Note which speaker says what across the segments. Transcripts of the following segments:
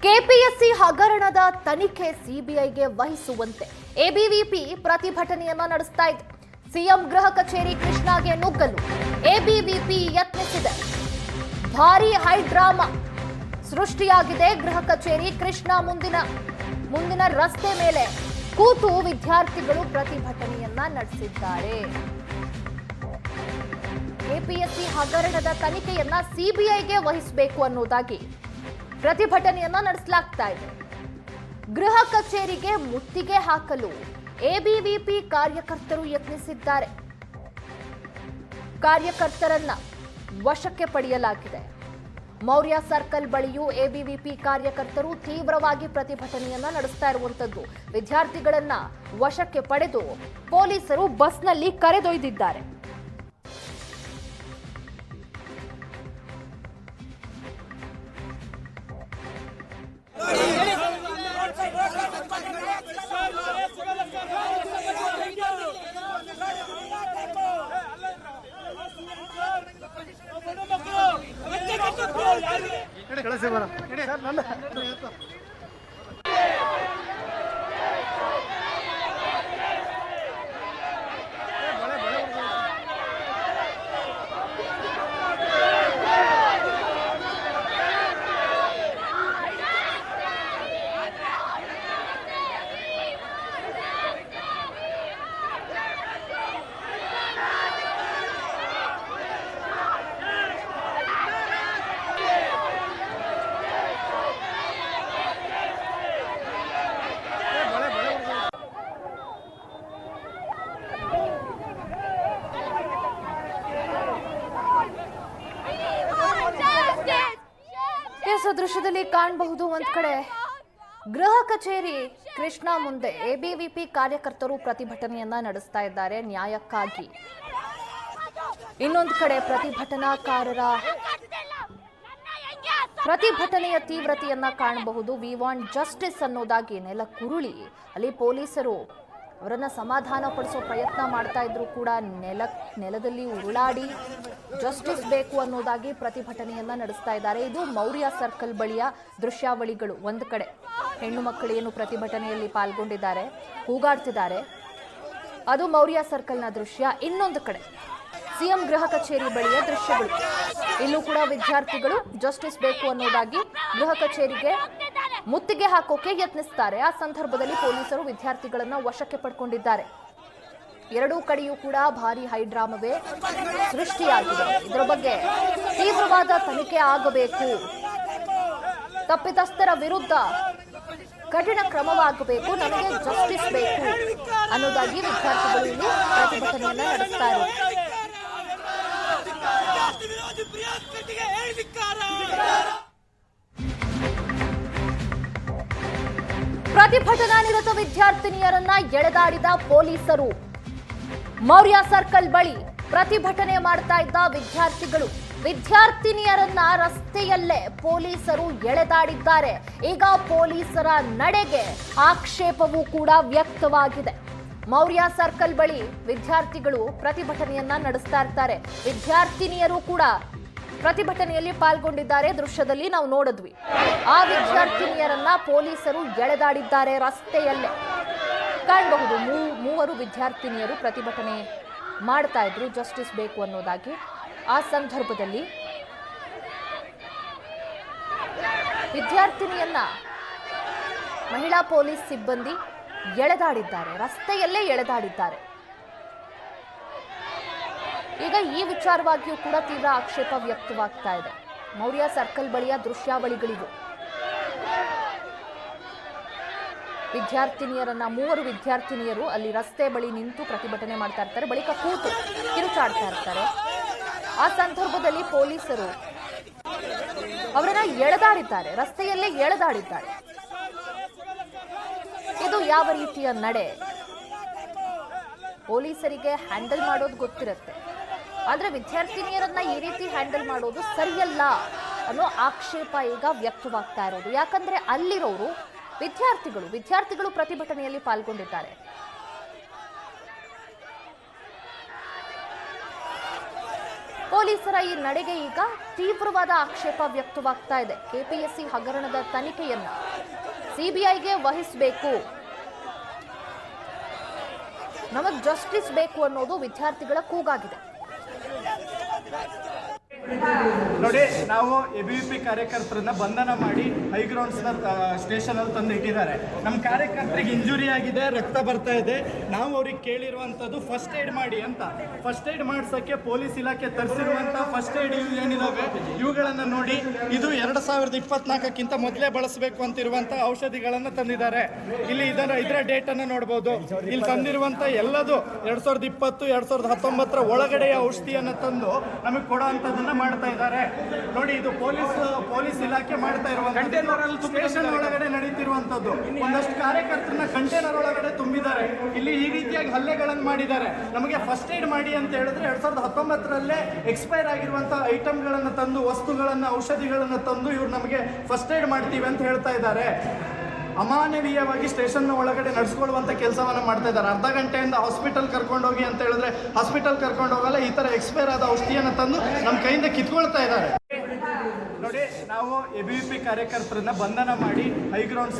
Speaker 1: KPSC ಹಗರಣದ ತನಿಖೆ ಸಿಬಿಐಗೆ ವಹಿಸುವಂತೆ ಎಬಿವಿಪಿ ಪ್ರತಿಭಟನೆಯನ್ನ ನಡೆಸ್ತಾ ಇದೆ. ಸಿಎಂ ಗೃಹ ಕಚೇರಿ ಕೃಷ್ಣಾಗೆ ನುಗ್ಗಲು ಎಬಿವಿಪಿ ಯತ್ನಿಸಿದೆ. ಭಾರೀ ಹೈಡ್ರಾಮಾ ಸೃಷ್ಟಿಯಾಗಿದೆ. ಗೃಹ ಕಚೇರಿ ಕೃಷ್ಣ ಮುಂದಿನ ರಸ್ತೆ ಮೇಲೆ ಕೂತು ವಿದ್ಯಾರ್ಥಿಗಳು ಪ್ರತಿಭಟನೆಯನ್ನ ನಡೆಸಿದ್ದಾರೆ. ಕೆಪಿಎಸ್ಸಿ ಹಗರಣದ ತನಿಖೆಯನ್ನ ಸಿಬಿಐಗೆ ವಹಿಸಬೇಕು ಅನ್ನೋದಾಗಿ ಪ್ರತಿಭಟನೆಯನ್ನ ನಡೆಸಲಾಗ್ತಾ ಇದೆ. ಗೃಹ ಕಚೇರಿಗೆ ಮುತ್ತಿಗೆ ಹಾಕಲು ಎಬಿವಿಪಿ ಕಾರ್ಯಕರ್ತರು ಯತ್ನಿಸಿದ್ದಾರೆ. ಕಾರ್ಯಕರ್ತರನ್ನ ವಶಕ್ಕೆ ಪಡೆಯಲಾಗಿದೆ. ಮೌರ್ಯ ಸರ್ಕಲ್ ಬಳಿಯೂ ಎಬಿವಿಪಿ ಕಾರ್ಯಕರ್ತರು ತೀವ್ರವಾಗಿ ಪ್ರತಿಭಟನೆಯನ್ನ ನಡೆಸ್ತಾ ಇರುವಂತದ್ದು. ವಿದ್ಯಾರ್ಥಿಗಳನ್ನ ವಶಕ್ಕೆ ಪಡೆದು ಪೊಲೀಸರು ಬಸ್ನಲ್ಲಿ ಕರೆದೊಯ್ದಿದ್ದಾರೆ. ದೃಶ್ಯದಲ್ಲಿ ಕಾಣಬಹುದು, ಒಂದ್ ಕಡೆ ಗೃಹ ಕಚೇರಿ ಕೃಷ್ಣ ಮುಂದೆ ಎಬಿವಿಪಿ ಕಾರ್ಯಕರ್ತರು ಪ್ರತಿಭಟನೆಯನ್ನ ನಡೆಸ್ತಾ ಇದ್ದಾರೆ ನ್ಯಾಯಕ್ಕಾಗಿ. ಇನ್ನೊಂದು ಕಡೆ ಪ್ರತಿಭಟನಾಕಾರರ ಪ್ರತಿಭಟನೆಯ ತೀವ್ರತೆಯನ್ನ ಕಾಣಬಹುದು. ವಿ ವಾಂಟ್ ಜಸ್ಟಿಸ್ ಅನ್ನೋದಾಗಿ ನೆಲಕ್ಕುರುಳಿ ಅಲ್ಲಿ ಪೊಲೀಸರು ಅವರನ್ನ ಸಮಾಧಾನ ಪಡಿಸೋ ಪ್ರಯತ್ನ ಮಾಡ್ತಾ ಇದ್ರು ಕೂಡ ನೆಲದಲ್ಲಿ ಉರುಳಾಡಿ ಜಸ್ಟಿಸ್ ಬೇಕು ಅನ್ನೋದಾಗಿ ಪ್ರತಿಭಟನೆಯನ್ನ ನಡೆಸ್ತಾ ಇದ್ದಾರೆ. ಇದು ಮೌರ್ಯ ಸರ್ಕಲ್ ಬಳಿಯ ದೃಶ್ಯಾವಳಿಗಳು. ಒಂದು ಕಡೆ ಹೆಣ್ಣು ಮಕ್ಕಳೇನು ಪ್ರತಿಭಟನೆಯಲ್ಲಿ ಪಾಲ್ಗೊಂಡಿದ್ದಾರೆ, ಕೂಗಾಡ್ತಿದ್ದಾರೆ, ಅದು ಮೌರ್ಯ ಸರ್ಕಲ್ನ ದೃಶ್ಯ. ಇನ್ನೊಂದು ಕಡೆ ಸಿಎಂ ಗೃಹ ಕಚೇರಿ ಬಳಿಯ ದೃಶ್ಯಗಳು. ಇಲ್ಲೂ ಕೂಡ ವಿದ್ಯಾರ್ಥಿಗಳು ಜಸ್ಟಿಸ್ ಬೇಕು ಅನ್ನೋದಾಗಿ ಗೃಹ ಕಚೇರಿಗೆ ಮುತ್ತಿಗೆ ಹಾಕೋಕೆ ಯತ್ನಿಸ್ತಾರೆ. ಆ ಸಂದರ್ಭದಲ್ಲಿ ಪೊಲೀಸರು ವಿದ್ಯಾರ್ಥಿಗಳನ್ನ ವಶಕ್ಕೆ ಪಡ್ಕೊಂಡಿದ್ದಾರೆ. ಎರಡೂ ಕಡೆಯೂ ಕೂಡ ಭಾರಿ ಹೈಡ್ರಾಮವೇ ಸೃಷ್ಟಿಯಾಗಿದೆ. ಇದರ ಬಗ್ಗೆ ತೀವ್ರವಾದ ತನಿಖೆ ಆಗಬೇಕು, ತಪ್ಪಿತಸ್ಥರ ವಿರುದ್ಧ ಕಠಿಣ ಕ್ರಮವಾಗಬೇಕು, ನಮಗೆ ಜಸ್ಟಿಸ್ ಬೇಕು ಅನ್ನೋದಾಗಿ ವಿದ್ಯಾರ್ಥಿಗಳು ಇಲ್ಲಿ ಪ್ರತಿಭಟನೆಯನ್ನ ನಡೆಸ್ತಾ ಇದ್ದಾರೆ. ಪ್ರತಿಭಟನಾ ನಿರತ ವಿದ್ಯಾರ್ಥಿನಿಯರನ್ನ ಎಳೆದಾಡಿದ ಪೊಲೀಸರು. ಮೌರ್ಯ ಸರ್ಕಲ್ ಬಳಿ ಪ್ರತಿಭಟನೆ ಮಾಡ್ತಾ ಇದ್ದ ವಿದ್ಯಾರ್ಥಿನಿಯರನ್ನ ರಸ್ತೆಯಲ್ಲೇ ಪೊಲೀಸರು ಎಳೆದಾಡಿದ್ದಾರೆ. ಈಗ ಪೊಲೀಸರ ನಡೆಗೆ ಆಕ್ಷೇಪವೂ ಕೂಡ ವ್ಯಕ್ತವಾಗಿದೆ. ಮೌರ್ಯ ಸರ್ಕಲ್ ಬಳಿ ವಿದ್ಯಾರ್ಥಿಗಳು ಪ್ರತಿಭಟನೆಯನ್ನ ನಡೆಸ್ತಾ ಇರ್ತಾರೆ. ವಿದ್ಯಾರ್ಥಿನಿಯರು ಕೂಡ ಪ್ರತಿಭಟನೆಯಲ್ಲಿ ಪಾಲ್ಗೊಂಡಿದ್ದಾರೆ. ದೃಶ್ಯದಲ್ಲಿ ನಾವು ನೋಡಿದ್ವಿ. ಆ ವಿದ್ಯಾರ್ಥಿನಿಯರನ್ನ ಪೊಲೀಸರು ಎಳೆದಾಡಿದ್ದಾರೆ ರಸ್ತೆಯಲ್ಲೇ ಕಾಣಬಹುದು. ಮೂವರು ವಿದ್ಯಾರ್ಥಿನಿಯರು ಪ್ರತಿಭಟನೆ ಮಾಡ್ತಾ ಇದ್ರು ಜಸ್ಟಿಸ್ ಬೇಕು ಅನ್ನೋದಾಗಿ. ಆ ಸಂದರ್ಭದಲ್ಲಿ ವಿದ್ಯಾರ್ಥಿನಿಯನ್ನ ಮಹಿಳಾ ಪೊಲೀಸ್ ಸಿಬ್ಬಂದಿ ಎಳೆದಾಡಿದ್ದಾರೆ, ರಸ್ತೆಯಲ್ಲೇ ಎಳೆದಾಡಿದ್ದಾರೆ. ಈಗ ಈ ವಿಚಾರವಾಗಿಯೂ ಕೂಡ ತೀವ್ರ ಆಕ್ಷೇಪ ವ್ಯಕ್ತವಾಗ್ತಾ ಇದೆ. ಮೌರ್ಯ ಸರ್ಕಲ್ ಬಳಿಯ ದೃಶ್ಯಾವಳಿಗಳಿವು. ಮೂವರು ವಿದ್ಯಾರ್ಥಿನಿಯರು ಅಲ್ಲಿ ರಸ್ತೆ ಬಳಿ ನಿಂತು ಪ್ರತಿಭಟನೆ ಮಾಡ್ತಾ ಇರ್ತಾರೆ, ಬಳಿಕ ಕೂತು ಕಿರುಚಾಡ್ತಾ ಇರ್ತಾರೆ. ಆ ಸಂದರ್ಭದಲ್ಲಿ ಪೊಲೀಸರು ಅವರನ್ನ ಎಳೆದಾಡಿದ್ದಾರೆ, ರಸ್ತೆಯಲ್ಲೇ ಎಳೆದಾಡಿದ್ದಾರೆ. ಇದು ಯಾವ ರೀತಿಯ ನಡೆ? ಪೊಲೀಸರಿಗೆ ಹ್ಯಾಂಡಲ್ ಮಾಡೋದು ಗೊತ್ತಿರುತ್ತೆ, ಆದ್ರೆ ವಿದ್ಯಾರ್ಥಿನಿಯರನ್ನ ಈ ರೀತಿ ಹ್ಯಾಂಡಲ್ ಮಾಡೋದು ಸರಿಯಲ್ಲ ಅನ್ನೋ ಆಕ್ಷೇಪ ಈಗ ವ್ಯಕ್ತವಾಗ್ತಾ ಇರೋದು. ಯಾಕಂದ್ರೆ ಅಲ್ಲಿರೋರು ವಿದ್ಯಾರ್ಥಿಗಳು ಪ್ರತಿಭಟನೆಯಲ್ಲಿ ಪಾಲ್ಗೊಂಡಿದ್ದಾರೆ. ಪೊಲೀಸರ ಈ ನಡೆಗೆ ಈಗ ತೀವ್ರವಾದ ಆಕ್ಷೇಪ ವ್ಯಕ್ತವಾಗ್ತಾ ಇದೆ. ಕೆಪಿಎಸ್ಸಿ ಹಗರಣದ ತನಿಖೆಯನ್ನ ಸಿಬಿಐಗೆ ವಹಿಸಬೇಕು, ನಮಗ್ ಜಸ್ಟಿಸ್ ಬೇಕು ಅನ್ನೋದು ವಿದ್ಯಾರ್ಥಿಗಳ ಕೂಗಾಗಿದೆ.
Speaker 2: ನೋಡಿ, ನಾವು ಎಬಿವಿಪಿ ಕಾರ್ಯಕರ್ತರನ್ನ ಬಂಧನ ಮಾಡಿ ಹೈಗ್ರೌಂಡ್ಸ್ ಸ್ಟೇಷನ್ ಅಲ್ಲಿ ತಂದು ಇಟ್ಟಿದ್ದಾರೆ. ನಮ್ಮ ಕಾರ್ಯಕರ್ತರಿಗೆ ಇಂಜುರಿ ಆಗಿದೆ, ರಕ್ತ ಬರ್ತಾ ಇದೆ. ನಾವು ಅವ್ರಿಗೆ ಕೇಳಿರುವಂತದ್ದು ಫಸ್ಟ್ ಏಡ್ ಮಾಡಿ ಅಂತ. ಫಸ್ಟ್ ಏಡ್ ಮಾಡ್ಸಕ್ಕೆ ಪೊಲೀಸ್ ಇಲಾಖೆ ತರಿಸಿರುವಂತ ಫಸ್ಟ್ ಏಡ್ ಏನಿದಾವೆ ಇವುಗಳನ್ನ ನೋಡಿ, ಇದು 2024ಕ್ಕಿಂತ ಮೊದಲೇ ಬಳಸಬೇಕು ಅಂತಿರುವಂತ ಔಷಧಿಗಳನ್ನ ತಂದಿದ್ದಾರೆ. ಇಲ್ಲಿ ಇದರ ಡೇಟ್ ಅನ್ನ ನೋಡಬಹುದು. ಇಲ್ಲಿ ತಂದಿರುವಂತ ಎಲ್ಲದು 2020 2019 ಒಳಗಡೆಯ ಔಷಧಿಯನ್ನ ತಂದು ನಮಗೆ ಕೊಡುವಂತದನ್ನ ಮಾಡ್ತಾ ಇದ್ದಾರೆ. ನೋಡಿ, ಇದು ಪೊಲೀಸ್ ಇಲಾಖೆ ಮಾಡ್ತಾ ಇರುವಂತ ಸ್ಟೇಷನ್ ಒಳಗಡೆ ನಡೀತಿರುವಂತದ್ದು. ಒಂದಷ್ಟು ಕಾರ್ಯಕರ್ತರನ್ನ ಕಂಟೈನರ್ ಒಳಗಡೆ ತುಂಬಿದ್ದಾರೆ. ಇಲ್ಲಿ ಈ ರೀತಿಯಾಗಿ ಹಲ್ಲೆಗಳನ್ನು ಮಾಡಿದ್ದಾರೆ. ನಮಗೆ ಫಸ್ಟ್ ಏಡ್ ಮಾಡಿ ಅಂತ ಹೇಳಿದ್ರೆ 2019ರಲ್ಲೇ ಎಕ್ಸ್ಪೈರ್ ಆಗಿರುವಂತಹ ಐಟಮ್ಗಳನ್ನ ತಂದು, ವಸ್ತುಗಳನ್ನ, ಔಷಧಿಗಳನ್ನ ತಂದು ಇವ್ರು ನಮಗೆ ಫಸ್ಟ್ ಏಡ್ ಮಾಡ್ತೀವಿ ಅಂತ ಹೇಳ್ತಾ ಇದ್ದಾರೆ. ಅಮಾನವೀಯವಾಗಿ ಸ್ಟೇಷನ್ ಒಳಗಡೆ ನಡೆಸ್ಕೊಳ್ಳುವಂತ ಕೆಲಸವನ್ನ ಮಾಡ್ತಾ ಇದ್ದಾರೆ. ಅರ್ಧ ಗಂಟೆಯಿಂದ ಹಾಸ್ಪಿಟಲ್ ಕರ್ಕೊಂಡೋಗಿ ಅಂತ ಹೇಳಿದ್ರೆ ಹಾಸ್ಪಿಟಲ್ ಕರ್ಕೊಂಡು ಹೋಗಲ್ಲ, ಈ ತರ ಎಕ್ಸ್ಪೈರ್ ಆದ ಔಷಧಿಯನ್ನು ತಂದು ನಮ್ಮ ಕೈಯಿಂದ ಕಿತ್ಕೊಳ್ತಾ ಇದ್ದಾರೆ. ನೋಡಿ, ನಾವು ಎಬಿವಿಪಿ ಕಾರ್ಯಕರ್ತರನ್ನ ಬಂಧನ ಮಾಡಿ ಹೈಗ್ರೌಂಡ್ಸ್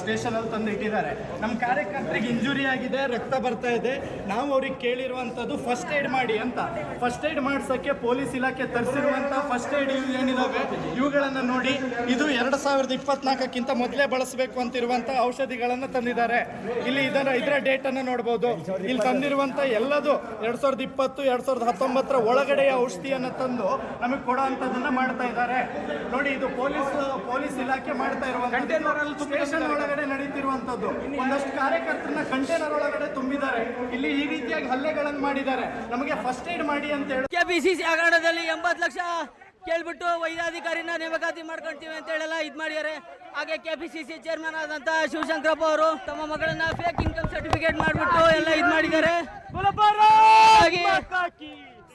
Speaker 2: ಸ್ಟೇಷನ್ ಅಲ್ಲಿ ತಂದು ಇಟ್ಟಿದ್ದಾರೆ. ನಮ್ಮ ಕಾರ್ಯಕರ್ತರಿಗೆ ಇಂಜುರಿ ಆಗಿದೆ, ರಕ್ತ ಬರ್ತಾ ಇದೆ. ನಾವು ಅವ್ರಿಗೆ ಕೇಳಿರುವಂತದ್ದು ಫಸ್ಟ್ ಏಡ್ ಮಾಡಿ ಅಂತ. ಫಸ್ಟ್ ಏಡ್ ಮಾಡ್ಸಕ್ಕೆ ಪೊಲೀಸ್ ಇಲಾಖೆ ತರಿಸಿರುವಂತ ಫಸ್ಟ್ ಏಡ್ ಏನಿದಾವೆ ಇವುಗಳನ್ನ ನೋಡಿ, ಇದು 2024ಕ್ಕಿಂತ ಮೊದಲೇ ಬಳಸಬೇಕು ಅಂತಿರುವಂತ ಔಷಧಿಗಳನ್ನ ತಂದಿದ್ದಾರೆ. ಇಲ್ಲಿ ಇದರ ಡೇಟ್ ಅನ್ನ ನೋಡಬಹುದು. ಇಲ್ಲಿ ತಂದಿರುವಂತ ಎಲ್ಲದು 2020 2019 ಒಳಗಡೆಯ ಔಷಧಿಯನ್ನ ತಂದು ನಮಗೆ ಕೊಡುವಂತದನ್ನ ಮಾಡ್ತಾ ಇದ್ದಾರೆ. ನೋಡಿ, ಇದು ಪೊಲೀಸ್ ಇಲಾಖೆ ಮಾಡ್ತಾ ಇರುವಂತ ಸ್ಟೇಷನ್ ಒಳಗಡೆ ನಡೀತಿರುವಂತದ್ದು. ಒಂದಷ್ಟು ಕಾರ್ಯಕರ್ತರನ್ನ ಕಂಟೈನರ್ ಒಳಗಡೆ ತುಂಬಿದ್ದಾರೆ. ಇಲ್ಲಿ ಈ ರೀತಿಯಾಗಿ ಹಲ್ಲೆಗಳನ್ನು ಮಾಡಿದ್ದಾರೆ. ನಮಗೆ ಫಸ್ಟ್ ಏಡ್ ಮಾಡಿ ಅಂತ ಹೇಳಿ
Speaker 3: ಕೆಪಿಸಿಸಿ ಹಗರಣದಲ್ಲಿ 80 ಲಕ್ಷ ಕೇಳ್ಬಿಟ್ಟು ವೈದ್ಯಾಧಿಕಾರಿನ ನೇಮಕಾತಿ ಮಾಡ್ಕೊಂತೀವಿ ಅಂತ ಹೇಳೆಲ್ಲ ಇದ್ ಮಾಡಿದ್ದಾರೆ. ಹಾಗೆ ಕೆಪಿಸಿಸಿ ಚೇರ್ಮನ್ ಆದಂತ ಶಿವಶಂಕರಪ್ಪ ಅವರು ತಮ್ಮ ಮಗಳನ್ನ ಫೇಕ್ ಇನ್ಕಮ್ ಸರ್ಟಿಫಿಕೇಟ್ ಮಾಡ್ಬಿಟ್ಟು ಎಲ್ಲ ಇದ್ ಮಾಡಿದ್ದಾರೆ.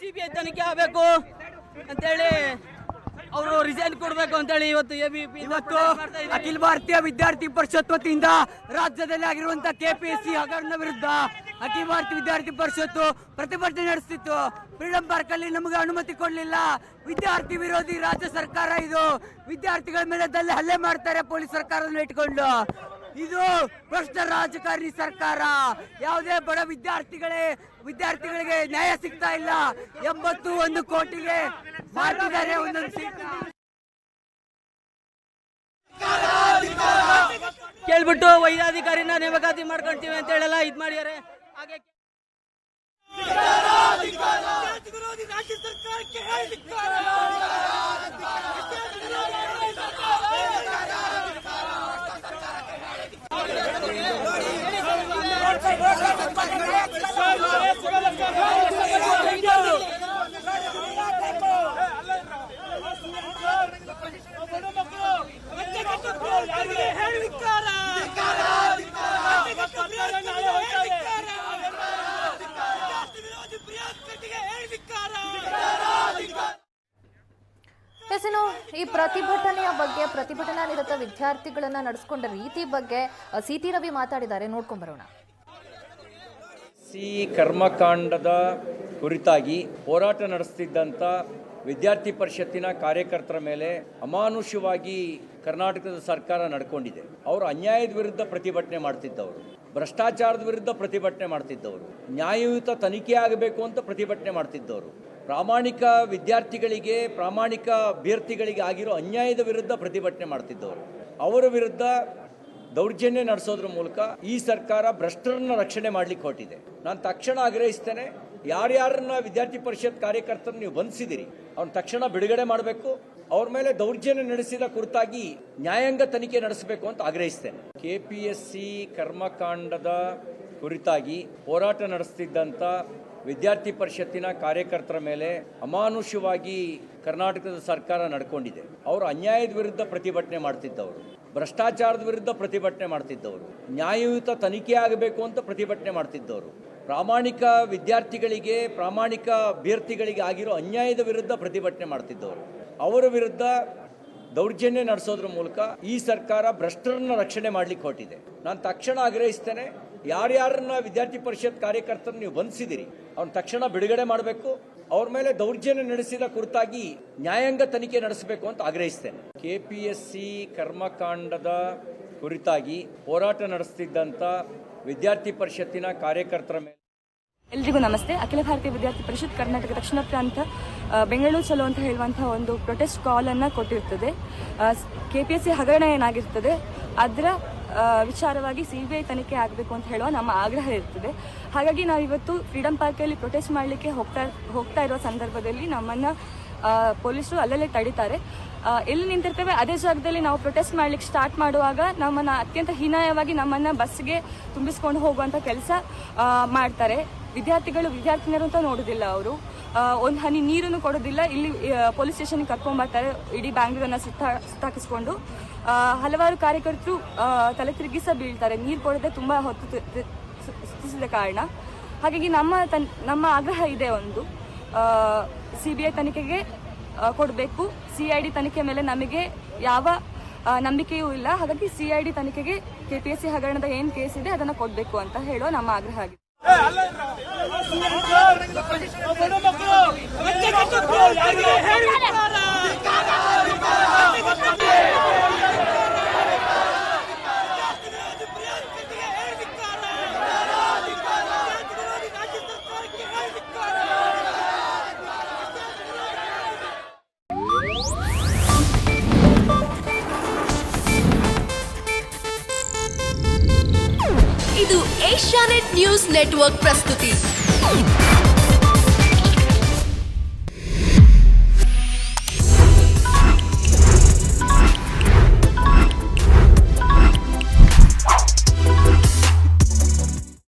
Speaker 3: ಸಿಬಿಐ ತನಿಖೆ ಆಗಬೇಕು ಅಂತೇಳಿ ಅವರು ರಿಸೈನ್ ಕೊಡಬೇಕು ಅಂತೇಳಿ ಇವತ್ತು ಅಖಿಲ ಭಾರತೀಯ ವಿದ್ಯಾರ್ಥಿ ಪರಿಷತ್ ವತಿಯಿಂದ ರಾಜ್ಯದಲ್ಲಿ ಆಗಿರುವಂತಹ ಕೆಪಿಎಸ್ಸಿ ಹಗರಣ ವಿರುದ್ಧ ಅಖಿಲ ಭಾರತೀಯ ವಿದ್ಯಾರ್ಥಿ ಪರಿಷತ್ತು ಪ್ರತಿಭಟನೆ ನಡೆಸುತ್ತಿತ್ತು. ಫ್ರೀಡಂ ಪಾರ್ಕ್ ಅಲ್ಲಿ ನಮಗೆ ಅನುಮತಿ ಕೊಡಲಿಲ್ಲ. ವಿದ್ಯಾರ್ಥಿ ವಿರೋಧಿ ರಾಜ್ಯ ಸರ್ಕಾರ ಇದು. ವಿದ್ಯಾರ್ಥಿಗಳ ಮೇಲೆ ಹಲ್ಲೆ ಮಾಡ್ತಾರೆ ಪೊಲೀಸ್ ಸರ್ಕಾರವನ್ನು ಇಟ್ಕೊಂಡು. ಇದು ಭ್ರಷ್ಟ ರಾಜಕಾರಣಿ ಸರ್ಕಾರ. ಯಾವುದೇ ಬಡ ವಿದ್ಯಾರ್ಥಿಗಳಿಗೆ ನ್ಯಾಯ ಸಿಗ್ತಾ ಇಲ್ಲ. 81 ಕೋಟಿಗೆ ಮಾಡ್ತಿದ್ದಾರೆ ಒಂದೊಂದು ಸೀಟ್ ಕೇಳ್ಬಿಟ್ಟು ವೈದ್ಯಾಧಿಕಾರಿನ ನೇಮಕಾತಿ ಮಾಡ್ಕೊಂತೀವಿ ಅಂತ ಹೇಳೆಲ್ಲ ಇದ್ ಮಾಡಿದ್ದಾರೆ. ಹಾಗೆ
Speaker 1: ಈ ಪ್ರತಿಭಟನೆಯ ಬಗ್ಗೆ, ಪ್ರತಿಭಟನಾ ನಿರತ ವಿದ್ಯಾರ್ಥಿಗಳನ್ನ ನಡೆಸಿಕೊಂಡ ರೀತಿ ಬಗ್ಗೆ ಸಿಟಿ ರವಿ ಮಾತಾಡಿದ್ದಾರೆ, ನೋಡ್ಕೊಂಡ್ ಬರೋಣ.
Speaker 4: ಕರ್ಮಕಾಂಡದ ಕುರಿತಾಗಿ ಹೋರಾಟ ನಡೆಸುತ್ತಿದ್ದಂಥ ವಿದ್ಯಾರ್ಥಿ ಪರಿಷತ್ತಿನ ಕಾರ್ಯಕರ್ತರ ಮೇಲೆ ಅಮಾನುಷವಾಗಿ ಕರ್ನಾಟಕದ ಸರ್ಕಾರ ನಡ್ಕೊಂಡಿದೆ. ಅವರು ಅನ್ಯಾಯದ ವಿರುದ್ಧ ಪ್ರತಿಭಟನೆ ಮಾಡ್ತಿದ್ದವರು, ಭ್ರಷ್ಟಾಚಾರದ ವಿರುದ್ಧ ಪ್ರತಿಭಟನೆ ಮಾಡ್ತಿದ್ದವರು, ನ್ಯಾಯಯುತ ತನಿಖೆ ಆಗಬೇಕು ಅಂತ ಪ್ರತಿಭಟನೆ ಮಾಡ್ತಿದ್ದವರು, ಪ್ರಾಮಾಣಿಕ ವಿದ್ಯಾರ್ಥಿಗಳಿಗೆ, ಪ್ರಾಮಾಣಿಕ ಅಭ್ಯರ್ಥಿಗಳಿಗೆ ಆಗಿರೋ ಅನ್ಯಾಯದ ವಿರುದ್ಧ ಪ್ರತಿಭಟನೆ ಮಾಡ್ತಿದ್ದವರು. ಅವರ ವಿರುದ್ಧ ದೌರ್ಜನ್ಯ ನಡೆಸೋದ್ರ ಮೂಲಕ ಈ ಸರ್ಕಾರ ಭ್ರಷ್ಟರನ್ನ ರಕ್ಷಣೆ ಮಾಡಲಿಕ್ಕೆ ಹೊರಟಿದೆ. ನಾನು ತಕ್ಷಣ ಆಗ್ರಹಿಸ್ತೇನೆ, ಯಾರ್ಯಾರನ್ನ ವಿದ್ಯಾರ್ಥಿ ಪರಿಷತ್ ಕಾರ್ಯಕರ್ತರನ್ನು ನೀವು ಬಂಧಿಸಿದಿರಿ ಅವ್ರನ್ನ ತಕ್ಷಣ ಬಿಡುಗಡೆ ಮಾಡಬೇಕು. ಅವ್ರ ಮೇಲೆ ದೌರ್ಜನ್ಯ ನಡೆಸಿದ ಕುರಿತಾಗಿ ನ್ಯಾಯಾಂಗ ತನಿಖೆ ನಡೆಸಬೇಕು ಅಂತ ಆಗ್ರಹಿಸ್ತೇನೆ. ಕೆಪಿಎಸ್ಸಿ ಕರ್ಮಕಾಂಡದ ಕುರಿತಾಗಿ ಹೋರಾಟ ನಡೆಸುತ್ತಿದ್ದಂಥ ವಿದ್ಯಾರ್ಥಿ ಪರಿಷತ್ತಿನ ಕಾರ್ಯಕರ್ತರ ಮೇಲೆ ಅಮಾನುಷವಾಗಿ ಕರ್ನಾಟಕದ ಸರ್ಕಾರ ನಡ್ಕೊಂಡಿದೆ. ಅವರು ಅನ್ಯಾಯದ ವಿರುದ್ಧ ಪ್ರತಿಭಟನೆ ಮಾಡ್ತಿದ್ದವರು, ಭ್ರಷ್ಟಾಚಾರದ ವಿರುದ್ಧ ಪ್ರತಿಭಟನೆ ಮಾಡ್ತಿದ್ದವರು, ನ್ಯಾಯಯುತ ತನಿಖೆ ಆಗಬೇಕು ಅಂತ ಪ್ರತಿಭಟನೆ ಮಾಡ್ತಿದ್ದವರು, ಪ್ರಾಮಾಣಿಕ ವಿದ್ಯಾರ್ಥಿಗಳಿಗೆ, ಪ್ರಾಮಾಣಿಕ ಅಭ್ಯರ್ಥಿಗಳಿಗೆ ಆಗಿರೋ ಅನ್ಯಾಯದ ವಿರುದ್ಧ ಪ್ರತಿಭಟನೆ ಮಾಡ್ತಿದ್ದವರು. ಅವರ ವಿರುದ್ಧ ದೌರ್ಜನ್ಯ ನಡೆಸೋದ್ರ ಮೂಲಕ ಈ ಸರ್ಕಾರ ಭ್ರಷ್ಟರನ್ನ ರಕ್ಷಣೆ ಮಾಡಲಿಕ್ಕೆ ಹೊರಟಿದೆ. ನಾನು ತಕ್ಷಣ ಆಗ್ರಹಿಸ್ತೇನೆ, ಯಾರ್ಯಾರನ್ನ ವಿದ್ಯಾರ್ಥಿ ಪರಿಷತ್ ಕಾರ್ಯಕರ್ತರನ್ನು ನೀವು ಬಂಧಿಸಿದಿರಿ ಅವ್ರನ್ನ ತಕ್ಷಣ ಬಿಡುಗಡೆ ಮಾಡಬೇಕು. ಅವ್ರ ಮೇಲೆ ದೌರ್ಜನ್ಯ ನಡೆಸಿದ ಕುರಿತಾಗಿ ನ್ಯಾಯಾಂಗ ತನಿಖೆ ನಡೆಸಬೇಕು ಅಂತ ಆಗ್ರಹಿಸ್ತೇನೆ. ಕೆಪಿಎಸ್ಸಿ ಕರ್ಮಕಾಂಡದ ಕುರಿತಾಗಿ ಹೋರಾಟ ನಡೆಸುತ್ತಿದ್ದಂಥ ವಿದ್ಯಾರ್ಥಿ ಪರಿಷತ್ತಿನ ಕಾರ್ಯಕರ್ತರ ಮೇಲೆ
Speaker 5: ಎಲ್ರಿಗೂ ನಮಸ್ತೆ. ಅಖಿಲ ಭಾರತೀಯ ವಿದ್ಯಾರ್ಥಿ ಪರಿಷತ್ ಕರ್ನಾಟಕ ದಕ್ಷಿಣ ಪ್ರಾಂತ ಬೆಂಗಳೂರು ಚಲೋ ಅಂತ ಹೇಳುವಂತಹ ಒಂದು ಪ್ರೊಟೆಸ್ಟ್ ಕಾಲ್ ಅನ್ನ ಕೊಟ್ಟಿರ್ತದೆ. ಕೆಪಿಎಸ್ಸಿ ಹಗರಣ ಏನಾಗಿರ್ತದೆ ಅದರ ವಿಚಾರವಾಗಿ ಸಿಬಿಐ ತನಿಖೆ ಆಗಬೇಕು ಅಂತ ಹೇಳುವ ನಮ್ಮ ಆಗ್ರಹ ಇರ್ತದೆ. ಹಾಗಾಗಿ ನಾವಿವತ್ತು ಫ್ರೀಡಂ ಪಾರ್ಕಲ್ಲಿ ಪ್ರೊಟೆಸ್ಟ್ ಮಾಡಲಿಕ್ಕೆ ಹೋಗ್ತಾ ಇರುವ ಸಂದರ್ಭದಲ್ಲಿ ನಮ್ಮನ್ನ ಪೊಲೀಸರು ಅಲ್ಲಲ್ಲೇ ತಡೀತಾರೆ. ಎಲ್ಲಿ ನಿಂತಿರ್ತೇವೆ ಅದೇ ಜಾಗದಲ್ಲಿ ನಾವು ಪ್ರೊಟೆಸ್ಟ್ ಮಾಡ್ಲಿಕ್ಕೆ ಸ್ಟಾರ್ಟ್ ಮಾಡುವಾಗ ನಮ್ಮನ್ನ ಅತ್ಯಂತ ಹೀನಾಯವಾಗಿ ನಮ್ಮನ್ನ ಬಸ್ಗೆ ತುಂಬಿಸ್ಕೊಂಡು ಹೋಗುವಂತ ಕೆಲಸ ಮಾಡ್ತಾರೆ. ವಿದ್ಯಾರ್ಥಿನಿಯರು ಅಂತ ನೋಡುದಿಲ್ಲ, ಅವರು ಒಂದು ಹನಿ ನೀರನ್ನು ಕೊಡೋದಿಲ್ಲ. ಇಲ್ಲಿ ಪೊಲೀಸ್ ಸ್ಟೇಷನ್ಗೆ ಕರ್ಕೊಂಡ್ ಬರ್ತಾರೆ, ಇಡೀ ಬ್ಯಾಂಗ್ಳೂರನ್ನ ಸುತ್ತಾಕಿಸ್ಕೊಂಡು. ಹಲವಾರು ಕಾರ್ಯಕರ್ತರು ತಲೆ ತಿರುಗಿಸ ಬೀಳ್ತಾರೆ, ನೀರು ಕೊಡದೆ ತುಂಬಾ ಹೊತ್ತು ಸುತ್ತಿಸಿದ ಕಾರಣ. ಹಾಗಾಗಿ ನಮ್ಮ ಆಗ್ರಹ ಇದೆ, ಒಂದು ಸಿಬಿಐ ತನಿಖೆಗೆ ಕೊಡಬೇಕು. ಸಿಐಡಿ ತನಿಖೆ ಮೇಲೆ ನಮಗೆ ಯಾವ ನಂಬಿಕೆಯೂ ಇಲ್ಲ. ಹಾಗಾಗಿ ಸಿಐಡಿ ತನಿಖೆಗೆ ಕೆಪಿಎಸ್ಸಿ ಹಗರಣದ ಏನ್ ಕೇಸ್ ಇದೆ ಅದನ್ನ ಕೊಡಬೇಕು ಅಂತ ಹೇಳೋ ನಮ್ಮ ಆಗ್ರಹ ಆಗಿದೆ.
Speaker 6: ಇದು ಏಷ್ಯಾನೆಟ್ ನ್ಯೂಸ್ ನೆಟ್ವರ್ಕ್ ಪ್ರಸ್ತುತಿ.